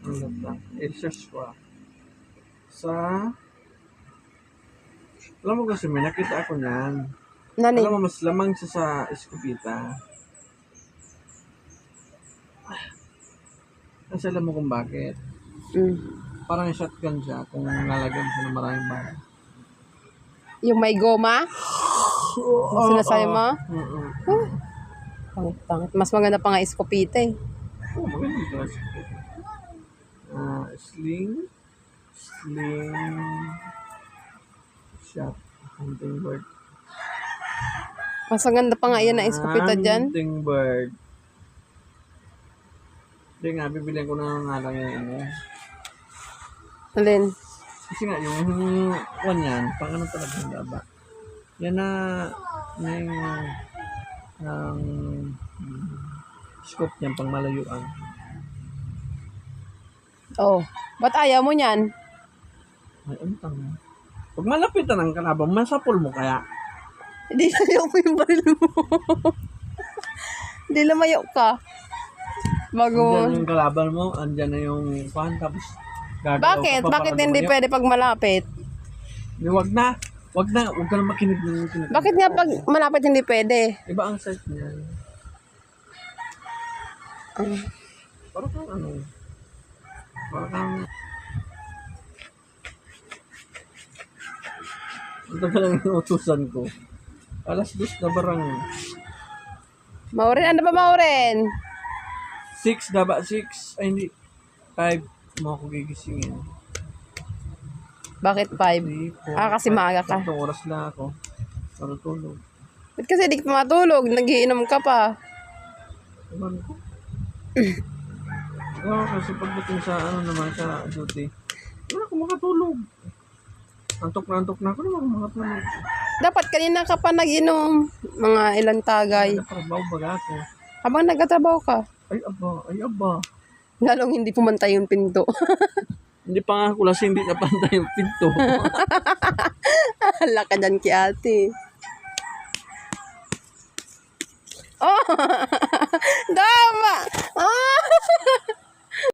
Ano ba? I-search ko sa... Alam mo kasi may nakita ako niyan. Nani? Alam mo, mas lamang siya sa Escopeta. Kasi alam mo kung bakit. Parang shotgun siya kung nalagyan siya ng maraming bala. Yung may goma? Yung sinasabi mo? Pangit. Mas maganda pa nga Escopeta eh. Oo, maganda yung klase. Sling shot. Hunting bird. Mas maganda pa nga yan na Escopeta dyan. Hunting bird. Hindi nga, bibilihan ko na nga lang yung ano. Alin? Kasi nga, yung one yan, pang ano talaga yung laba. Yan na yung ang scope niyan, pang malayuan. Oh, ba't ayaw mo niyan? Ay, untang. Pag malapitan ang kalaban, masapol mo kaya. Hindi layo mo yung baril mo. Hindi lumayo ka. Bago. Andyan yung kalaban mo, andyan na yung fan, tapos gagawa Bakit? ka pa Bakit para hindi lumayo. pwede pag malapit? Di, wag na, wag ka na makinig ng kinig. Bakit nga pag malapit hindi pwede? Iba ang size niya. Parang kang ano, parang kang... Ito pa lang yung utusan ko. 2:00 na barang. Maurin, ano ba Maurin? 6 daba, 6. Ay hindi. 5 mo ako gigisingin. Bakit 5? 3, 4, Kasi maaga ka. 3 oras na ako. Para tulog. Ba't kasi di ka matulog? Nagiinom ka pa. Ewan ko. Oo, kasi pagdating sa ano naman sa duty, wala akong makatulog. Antok na ako naman makatulog. Dapat kanina ka pa nag-inom. Mga ilang tagay. Nakatrabaho baga ako. Habang nagtatrabaho ka. Ay aba. Lalong hindi pumantay yung pinto. Hindi pa nga ako lasing, hindi napantay yung pinto. Hala ka dyan ki ate. Oh! Dama! Ah!